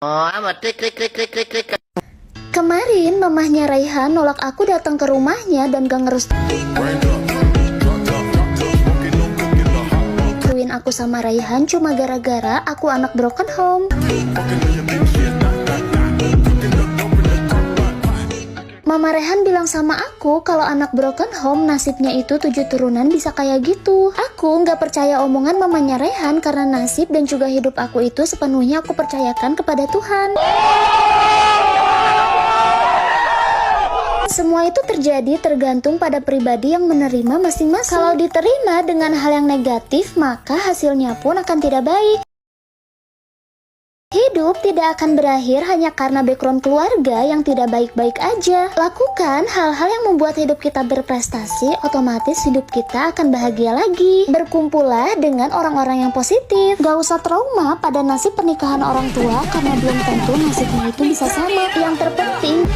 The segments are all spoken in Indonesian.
Oh, amat klik. Kemarin mamahnya Raihan nolak aku datang ke rumahnya dan gak ngerestuin aku sama Raihan cuma gara-gara aku anak broken home. Mama Rehan bilang sama aku kalau anak broken home nasibnya itu 7 turunan bisa kayak gitu. Aku nggak percaya omongan mamanya Rehan karena nasib dan juga hidup aku itu sepenuhnya aku percayakan kepada Tuhan. Semua itu terjadi tergantung pada pribadi yang menerima masing-masing. Kalau diterima dengan hal yang negatif, maka hasilnya pun akan tidak baik. Hidup tidak akan berakhir hanya karena background keluarga yang tidak baik-baik aja. Lakukan hal-hal yang membuat hidup kita berprestasi, otomatis hidup kita akan bahagia lagi. Berkumpullah dengan orang-orang yang positif. Gak usah trauma pada nasib pernikahan orang tua karena belum tentu nasibnya itu bisa sama. Yang terpenting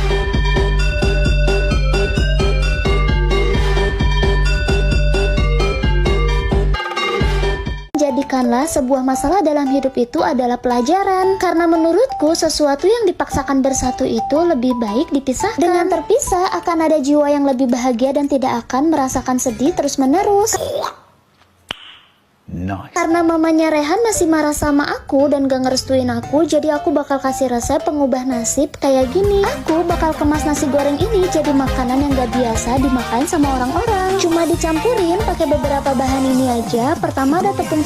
jadikanlah sebuah masalah dalam hidup itu adalah pelajaran. Karena menurutku sesuatu yang dipaksakan bersatu itu lebih baik dipisahkan. Dengan terpisah akan ada jiwa yang lebih bahagia dan tidak akan merasakan sedih terus-menerus. Nice. Karena mamanya Rehan masih marah sama aku dan gak ngerestuin aku, jadi aku bakal kasih resep pengubah nasib kayak gini. Aku bakal kemas nasi goreng ini jadi makanan yang gak biasa dimakan sama orang-orang. Cuma dicampurin pakai beberapa bahan ini aja. Pertama ada tepung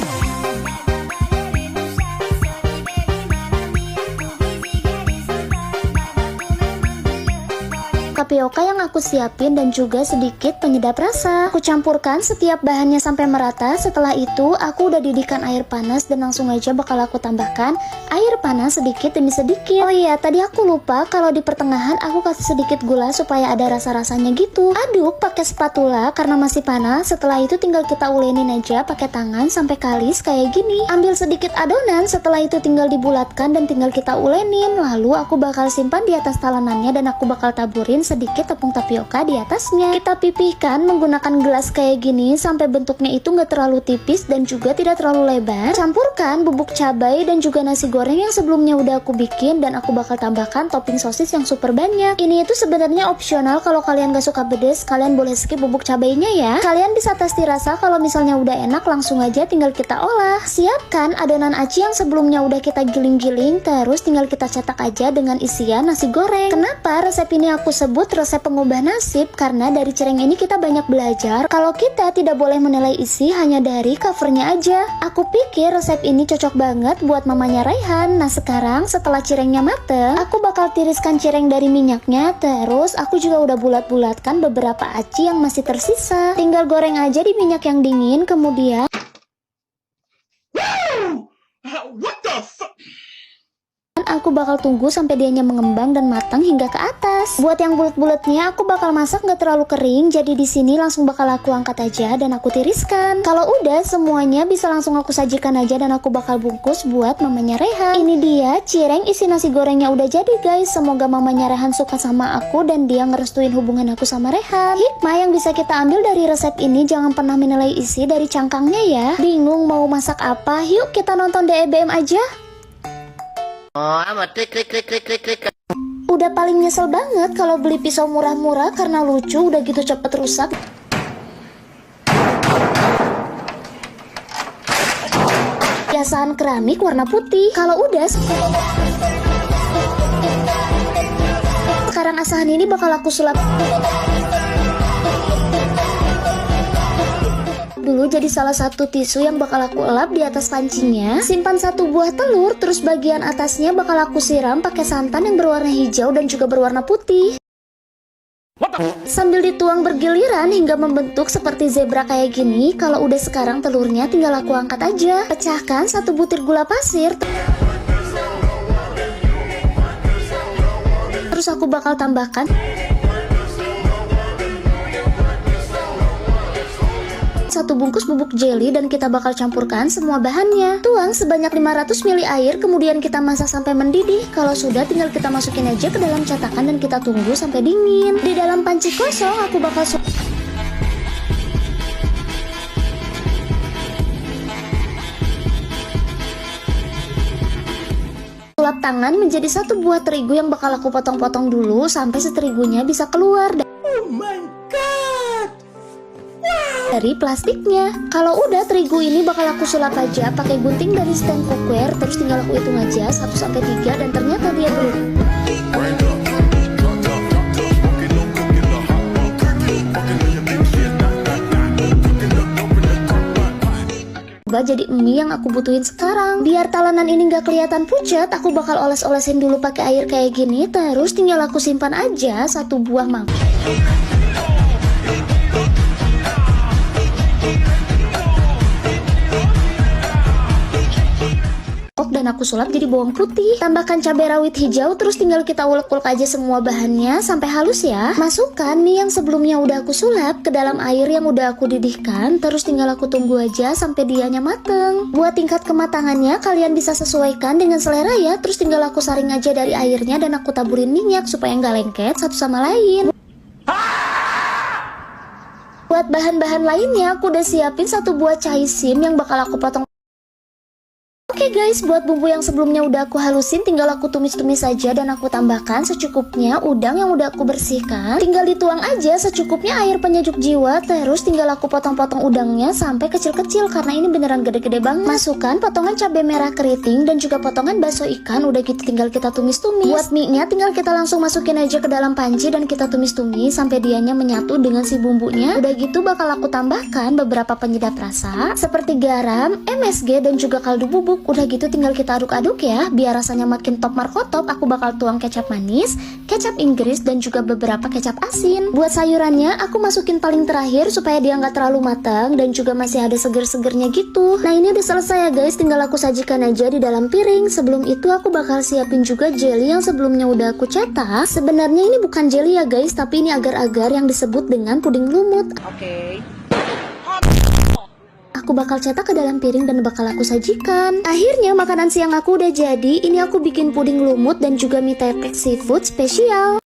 tapioka yang aku siapin dan juga sedikit penyedap rasa. Aku campurkan setiap bahannya sampai merata. Setelah itu aku udah didihkan air panas dan langsung aja bakal aku tambahkan air panas sedikit demi sedikit. Oh iya, tadi aku lupa kalau di pertengahan aku kasih sedikit gula supaya ada rasa-rasanya gitu. Aduk pakai spatula karena masih panas. Setelah itu tinggal kita ulenin aja pakai tangan sampai kalis kayak gini. Ambil sedikit adonan, setelah itu tinggal dibulatkan dan tinggal kita ulenin. Lalu aku bakal simpan di atas talenannya dan aku bakal taburin sedikit tepung tapioka di atasnya. Kita pipihkan menggunakan gelas kayak gini sampai bentuknya itu nggak terlalu tipis dan juga tidak terlalu lebar. Campurkan bubuk cabai dan juga nasi goreng yang sebelumnya udah aku bikin dan aku bakal tambahkan topping sosis yang super banyak. Ini itu sebenarnya opsional, kalau kalian gak suka pedes kalian boleh skip bubuk cabainya ya. Kalian bisa testi rasa, kalau misalnya udah enak langsung aja tinggal kita olah. Siapkan adonan aci yang sebelumnya udah kita giling-giling, terus tinggal kita cetak aja dengan isian nasi goreng. Kenapa resep ini aku sebut resep pengubah nasib? Karena dari cireng ini kita banyak belajar kalau kita tidak boleh menilai isi hanya dari covernya aja. Aku pikir resep ini cocok banget buat mamanya Raihan. Nah sekarang setelah cirengnya mateng, aku bakal tiriskan cireng dari minyaknya. Terus aku juga udah bulat-bulatkan beberapa aci yang masih tersisa. Tinggal goreng aja di minyak yang dingin, kemudian aku bakal tunggu sampai dianya mengembang dan matang hingga ke atas. Buat yang bulat-bulatnya aku bakal masak nggak terlalu kering, jadi di sini langsung bakal aku angkat aja dan aku tiriskan. Kalau udah semuanya bisa langsung aku sajikan aja dan aku bakal bungkus buat mamanya Rehan. Ini dia cireng isi nasi gorengnya udah jadi guys. Semoga mamanya Rehan suka sama aku dan dia ngerestuin hubungan aku sama Rehan. Hikmah yang bisa kita ambil dari resep ini, jangan pernah menilai isi dari cangkangnya ya. Bingung mau masak apa? Yuk kita nonton DEBM aja. Oh, amat klik. Udah paling nyesel banget kalau beli pisau murah-murah karena lucu, udah gitu cepet rusak. Hiasan keramik warna putih. Kalau udah sekarang asahan ini bakal aku sulap dulu jadi salah satu tisu yang bakal aku elap di atas pancinya. Simpan satu buah telur, terus bagian atasnya bakal aku siram pakai santan yang berwarna hijau dan juga berwarna putih. Sambil dituang bergiliran hingga membentuk seperti zebra kayak gini. Kalau udah sekarang telurnya tinggal aku angkat aja. Pecahkan satu butir gula pasir. Terus aku bakal tambahkan satu bungkus bubuk jelly dan kita bakal campurkan semua bahannya. Tuang sebanyak 500 ml air, kemudian kita masak sampai mendidih. Kalau sudah tinggal kita masukin aja ke dalam cetakan dan kita tunggu sampai dingin. Di dalam panci kosong aku bakal lap tangan menjadi satu buah terigu yang bakal aku potong-potong dulu sampai seterigunya bisa keluar dari plastiknya. Kalau udah, terigu ini bakal aku sulap aja pakai gunting dari stand cookware. Terus tinggal aku hitung aja 1-3 dan ternyata dia berubah jadi mie yang aku butuhin sekarang. Biar talenan ini gak kelihatan pucat, aku bakal oles-olesin dulu pakai air kayak gini. Terus tinggal aku simpan aja satu buah mangkok dan aku sulap jadi bawang putih. Tambahkan cabai rawit hijau, terus tinggal kita ulek-ulek aja semua bahannya sampai halus ya. Masukkan mie yang sebelumnya udah aku sulap ke dalam air yang udah aku didihkan. Terus tinggal aku tunggu aja sampai dianya mateng. Buat tingkat kematangannya kalian bisa sesuaikan dengan selera ya. Terus tinggal aku saring aja dari airnya dan aku taburin minyak supaya nggak lengket satu sama lain. Buat bahan-bahan lainnya aku udah siapin satu buah caisim yang bakal aku potong. Oke guys, buat bumbu yang sebelumnya udah aku halusin tinggal aku tumis-tumis saja dan aku tambahkan secukupnya udang yang udah aku bersihkan. Tinggal dituang aja secukupnya air penyejuk jiwa. Terus tinggal aku potong-potong udangnya sampai kecil-kecil karena ini beneran gede-gede banget. Masukkan potongan cabai merah keriting dan juga potongan bakso ikan. Udah gitu tinggal kita tumis-tumis. Buat mie-nya tinggal kita langsung masukin aja ke dalam panci dan kita tumis-tumis sampai dianya menyatu dengan si bumbunya. Udah gitu bakal aku tambahkan beberapa penyedap rasa seperti garam, MSG dan juga kaldu bubuk. Udah gitu tinggal kita aduk-aduk ya. Biar rasanya makin top markotop, aku bakal tuang kecap manis, kecap Inggris dan juga beberapa kecap asin. Buat sayurannya aku masukin paling terakhir supaya dia nggak terlalu matang dan juga masih ada seger-segernya gitu. Nah ini udah selesai ya guys, tinggal aku sajikan aja di dalam piring. Sebelum itu aku bakal siapin juga jelly yang sebelumnya udah aku cetak. Sebenarnya ini bukan jelly ya guys, tapi ini agar-agar yang disebut dengan puding lumut. Aku bakal cetak ke dalam piring dan bakal aku sajikan. Akhirnya makanan siang aku udah jadi. Ini aku bikin puding lumut dan juga mie tepek seafood spesial.